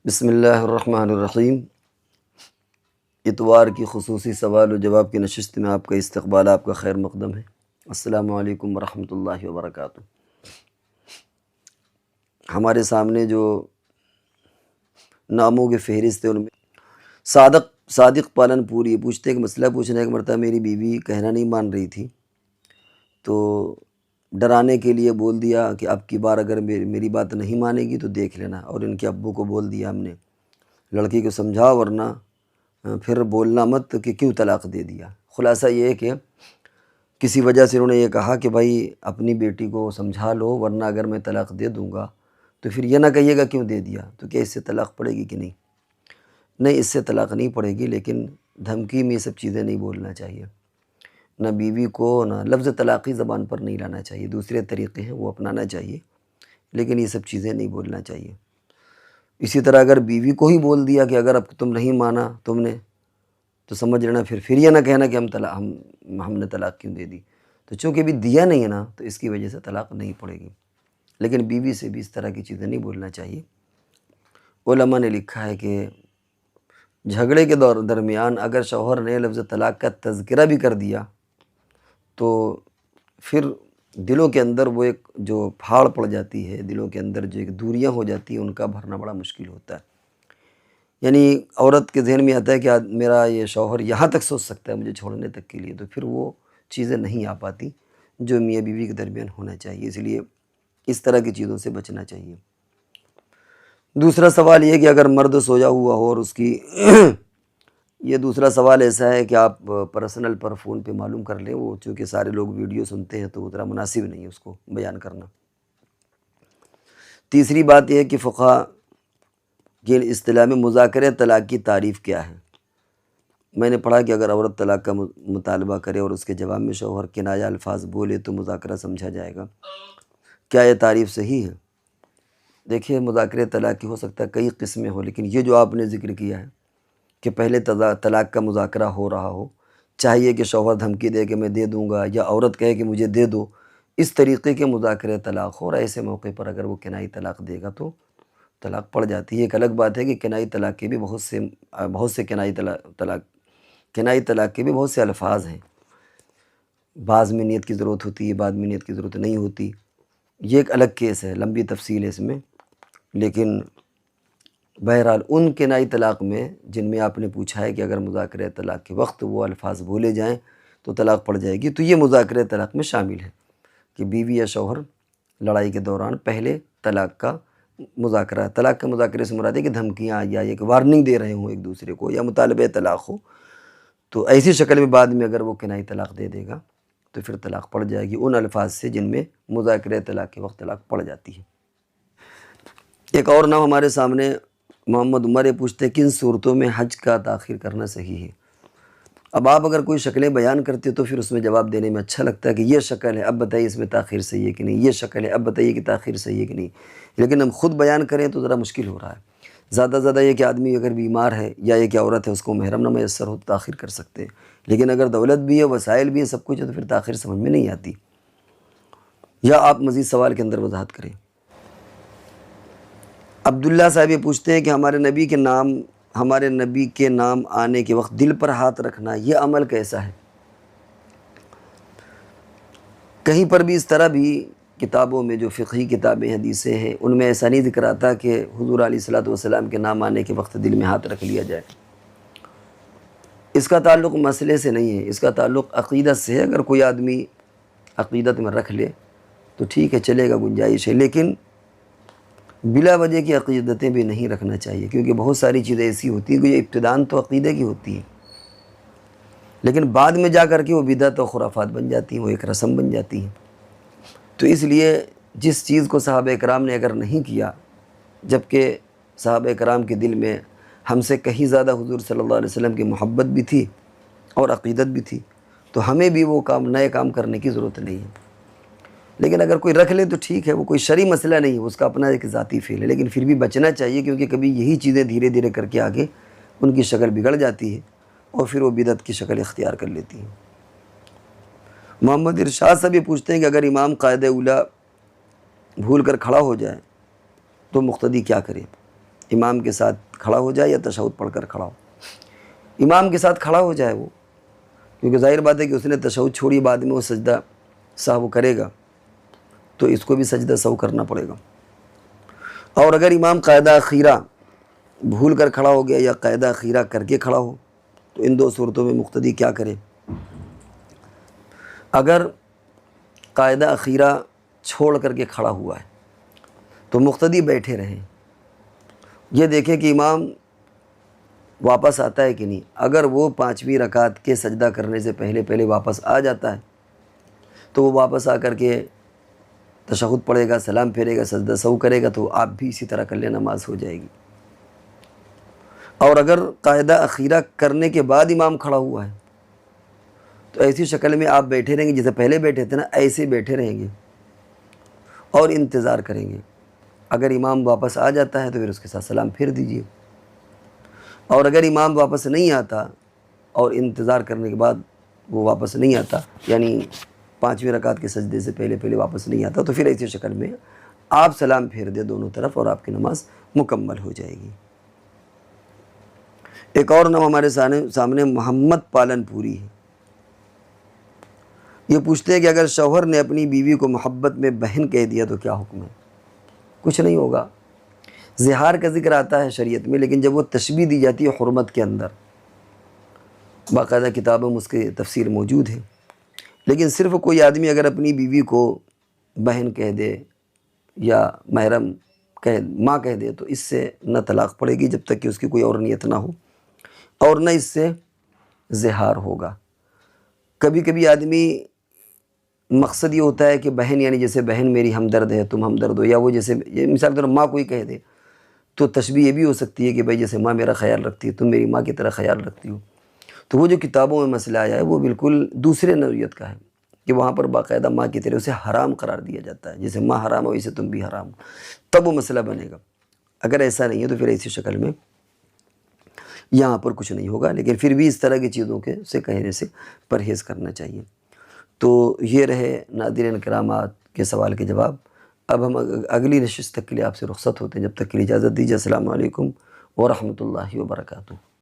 بسم اللہ الرحمن الرحیم۔ اتوار کی خصوصی سوال و جواب کی نشست میں آپ کا استقبال، آپ کا خیر مقدم ہے۔ السلام علیکم ورحمۃ اللہ وبرکاتہ۔ ہمارے سامنے جو ناموں کے فہرست ہیں ان میں صادق پالن پوری پوچھتے کہ مسئلہ پوچھنے کا مرتبہ میری بیوی کہنا نہیں مان رہی تھی، تو ڈرانے کے لیے بول دیا کہ اب کی بار اگر میری بات نہیں مانے گی تو دیکھ لینا، اور ان کے ابو کو بول دیا ہم نے لڑکی کو سمجھا ورنہ پھر بولنا مت کہ کیوں طلاق دے دیا۔ خلاصہ یہ ہے کہ کسی وجہ سے انہوں نے یہ کہا کہ بھائی اپنی بیٹی کو سمجھا لو ورنہ اگر میں طلاق دے دوں گا تو پھر یہ نہ کہیے گا کیوں دے دیا، تو کیا اس سے طلاق پڑے گی کہ نہیں؟ نہیں، اس سے طلاق نہیں پڑے گی، لیکن دھمکی میں یہ سب چیزیں نہیں بولنا چاہیے۔ نہ بیوی کو نہ لفظ طلاقی زبان پر نہیں لانا چاہیے، دوسرے طریقے ہیں وہ اپنانا چاہیے، لیکن یہ سب چیزیں نہیں بولنا چاہیے۔ اسی طرح اگر بیوی کو ہی بول دیا کہ اگر اب تم نہیں مانا تم نے تو سمجھ لینا پھر یہ نہ کہنا کہ ہم نے طلاق کیوں دے دی، تو چونکہ بھی دیا نہیں ہے نا تو اس کی وجہ سے طلاق نہیں پڑے گی، لیکن بیوی سے بھی اس طرح کی چیزیں نہیں بولنا چاہیے۔ علماء نے لکھا ہے کہ جھگڑے کے درمیان اگر شوہر نے لفظ طلاق کا تذکرہ بھی کر دیا تو پھر دلوں کے اندر وہ ایک جو پھاڑ پڑ جاتی ہے، دلوں کے اندر جو ایک دوریاں ہو جاتی ہیں، ان کا بھرنا بڑا مشکل ہوتا ہے۔ یعنی عورت کے ذہن میں آتا ہے کہ میرا یہ شوہر یہاں تک سوچ سکتا ہے مجھے چھوڑنے تک کے لیے، تو پھر وہ چیزیں نہیں آ پاتی جو میاں بیوی کے درمیان ہونا چاہیے، اس لیے اس طرح کی چیزوں سے بچنا چاہیے۔ دوسرا سوال یہ کہ اگر مرد سویا ہوا ہو اور اس کی یہ دوسرا سوال ایسا ہے کہ آپ پرسنل پر فون پہ معلوم کر لیں، وہ چونکہ سارے لوگ ویڈیو سنتے ہیں تو اتنا مناسب نہیں ہے اس کو بیان کرنا۔ تیسری بات یہ ہے کہ فقہا کی اصطلاح میں مذاکرہ طلاق کی تعریف کیا ہے؟ میں نے پڑھا کہ اگر عورت طلاق کا مطالبہ کرے اور اس کے جواب میں شوہر کنایہ الفاظ بولے تو مذاکرہ سمجھا جائے گا۔ کیا یہ تعریف صحیح ہے؟ دیکھیے، مذاکرہ طلاق کی ہو سکتا ہے کئی قسمیں ہوں، لیکن یہ جو آپ نے ذکر کیا ہے کہ پہلے طلاق کا مذاکرہ ہو رہا ہو، چاہیے کہ شوہر دھمکی دے کہ میں دے دوں گا یا عورت کہے کہ مجھے دے دو، اس طریقے کے مذاکرہ طلاق ہو، اور ایسے موقع پر اگر وہ کنائی طلاق دے گا تو طلاق پڑ جاتی ہے۔ ایک الگ بات ہے کہ کنائی طلاق کے بھی بہت سے کنائی طلاق کے بھی بہت سے الفاظ ہیں، بعض میں نیت کی ضرورت ہوتی ہے، بعض میں نیت کی ضرورت نہیں ہوتی، یہ ایک الگ کیس ہے، لمبی تفصیل ہے اس میں۔ لیکن بہرحال ان کنائی طلاق میں جن میں آپ نے پوچھا ہے کہ اگر مذاکرہ طلاق کے وقت وہ الفاظ بولے جائیں تو طلاق پڑ جائے گی، تو یہ مذاکرہ طلاق میں شامل ہے کہ بیوی یا شوہر لڑائی کے دوران پہلے طلاق کا مذاکرے سے مراد ہے کہ دھمکیاں یا ایک وارننگ دے رہے ہوں ایک دوسرے کو یا مطالبہ طلاق ہو، تو ایسی شکل میں بعد میں اگر وہ کنائی طلاق دے دے گا تو پھر طلاق پڑ جائے گی ان الفاظ سے جن میں مذاکرہ طلاق کے وقت طلاق پڑ جاتی ہے۔ ایک اور نام ہمارے سامنے محمد عمر یہ پوچھتے ہیں کن صورتوں میں حج کا تاخیر کرنا صحیح ہے؟ اب آپ اگر کوئی شکلیں بیان کرتے تو پھر اس میں جواب دینے میں اچھا لگتا ہے کہ یہ شکل ہے، اب بتائیے اس میں تاخیر صحیح ہے کہ نہیں، یہ شکل ہے، اب بتائیے کہ تاخیر صحیح ہے کہ نہیں، لیکن ہم خود بیان کریں تو ذرا مشکل ہو رہا ہے۔ زیادہ سے زیادہ یہ کہ آدمی اگر بیمار ہے یا ایک عورت ہے اس کو محرم نہ میسر ہو تو تاخیر کر سکتے ہیں، لیکن اگر دولت بھی ہے، وسائل بھی ہے، سب کچھ ہے، تو پھر تاخیر سمجھ میں نہیں آتی۔ یا آپ مزید سوال کے اندر وضاحت کریں۔ عبداللہ صاحب یہ پوچھتے ہیں کہ ہمارے نبی کے نام آنے کے وقت دل پر ہاتھ رکھنا یہ عمل کیسا ہے؟ کہیں پر بھی اس طرح بھی کتابوں میں جو فقہی کتابیں حدیثیں ہیں ان میں ایسا نہیں ذکر آتا کہ حضور علیہ الصلوۃ والسلام کے نام آنے کے وقت دل میں ہاتھ رکھ لیا جائے۔ اس کا تعلق مسئلے سے نہیں ہے، اس کا تعلق عقیدت سے ہے۔ اگر کوئی آدمی عقیدت میں رکھ لے تو ٹھیک ہے، چلے گا، گنجائش ہے، لیکن بلا وجہ کی عقیدتیں بھی نہیں رکھنا چاہیے، کیونکہ بہت ساری چیزیں ایسی ہوتی ہیں کہ یہ ابتداءً تو عقیدے کی ہوتی ہیں، لیکن بعد میں جا کر کے وہ بدعت و خرافات بن جاتی ہیں، وہ ایک رسم بن جاتی ہیں۔ تو اس لیے جس چیز کو صحابہ کرام نے اگر نہیں کیا، جبکہ صحابہ کرام کے دل میں ہم سے کہیں زیادہ حضور صلی اللہ علیہ وسلم کی محبت بھی تھی اور عقیدت بھی تھی، تو ہمیں بھی وہ نئے کام کرنے کی ضرورت نہیں ہے۔ لیکن اگر کوئی رکھ لے تو ٹھیک ہے، وہ کوئی شرعی مسئلہ نہیں ہے، اس کا اپنا ایک ذاتی فعل ہے، لیکن پھر بھی بچنا چاہیے، کیونکہ کبھی یہی چیزیں دھیرے دھیرے کر کے آگے ان کی شکل بگڑ جاتی ہے اور پھر وہ بدعت کی شکل اختیار کر لیتی ہیں۔ محمد ارشاد صاحب یہ پوچھتے ہیں کہ اگر امام قاعدہ اولیٰ بھول کر کھڑا ہو جائے تو مقتدی کیا کرے؟ امام کے ساتھ کھڑا ہو جائے یا تشہد پڑھ کر کھڑا ہو، امام کے ساتھ کھڑا ہو جائے وہ، کیونکہ ظاہر بات ہے کہ اس نے تشہد چھوڑی، بعد میں وہ سجدہ سہو کرے گا تو اس کو بھی سجدہ سہو کرنا پڑے گا۔ اور اگر امام قاعدہ اخیرہ بھول کر کھڑا ہو گیا یا قاعدہ اخیرہ کر کے کھڑا ہو تو ان دو صورتوں میں مقتدی کیا کرے؟ اگر قاعدہ اخیرہ چھوڑ کر کے کھڑا ہوا ہے تو مقتدی بیٹھے رہیں، یہ دیکھیں کہ امام واپس آتا ہے کہ نہیں۔ اگر وہ 5ویں رکعت کے سجدہ کرنے سے پہلے واپس آ جاتا ہے تو وہ واپس آ کر کے تشہد پڑھے گا، سلام پھیرے گا، سجدہ سہو کرے گا، تو آپ بھی اسی طرح کر لیں، نماز ہو جائے گی۔ اور اگر قاعدہ اخیرہ کرنے کے بعد امام کھڑا ہوا ہے تو ایسی شکل میں آپ بیٹھے رہیں گے جیسے پہلے بیٹھے تھے نا، ایسے بیٹھے رہیں گے اور انتظار کریں گے۔ اگر امام واپس آ جاتا ہے تو پھر اس کے ساتھ سلام پھیر دیجئے، اور اگر امام واپس نہیں آتا اور انتظار کرنے کے بعد وہ واپس نہیں آتا، یعنی 5ویں رکعت کے سجدے سے پہلے واپس نہیں آتا، تو پھر ایسی شکل میں آپ سلام پھیر دیں دونوں طرف اور آپ کی نماز مکمل ہو جائے گی۔ ایک اور نام ہمارے سامنے محمد پالن پوری ہے۔ یہ پوچھتے ہیں کہ اگر شوہر نے اپنی بیوی کو محبت میں بہن کہہ دیا تو کیا حکم ہے؟ کچھ نہیں ہوگا۔ زہار کا ذکر آتا ہے شریعت میں، لیکن جب وہ تشبیہ دی جاتی ہے حرمت کے اندر، باقاعدہ کتابوں میں اس کی تفسیر موجود ہے، لیکن صرف کوئی آدمی اگر اپنی بیوی کو بہن کہہ دے یا محرم ماں کہہ دے تو اس سے نہ طلاق پڑے گی جب تک کہ اس کی کوئی اور نیت نہ ہو، اور نہ اس سے زہار ہوگا۔ کبھی کبھی آدمی مقصد یہ ہوتا ہے کہ بہن، یعنی جیسے بہن میری ہمدرد ہے، تم ہمدرد ہو، یا وہ جیسے مثال کے طور پر ماں کوئی کہہ دے تو تشبیہ یہ بھی ہو سکتی ہے کہ بھائی جیسے ماں میرا خیال رکھتی ہے، تم میری ماں کی طرح خیال رکھتی ہو۔ تو وہ جو کتابوں میں مسئلہ آیا ہے وہ بالکل دوسرے نوعیت کا ہے کہ وہاں پر باقاعدہ ماں کی طرح اسے حرام قرار دیا جاتا ہے، جیسے ماں حرام ہو ویسے تم بھی حرام ہو، تب وہ مسئلہ بنے گا۔ اگر ایسا نہیں ہے تو پھر ایسی شکل میں یہاں پر کچھ نہیں ہوگا، لیکن پھر بھی اس طرح کی چیزوں سے کہنے سے پرہیز کرنا چاہیے۔ تو یہ رہے ناظرین کرامات کے سوال کے جواب۔ اب ہم اگلی نشست تک کے لیے آپ سے رخصت ہوتے ہیں، جب تک کے لیے اجازت دیجیے۔ السلام علیکم ورحمۃ اللہ وبرکاتہ۔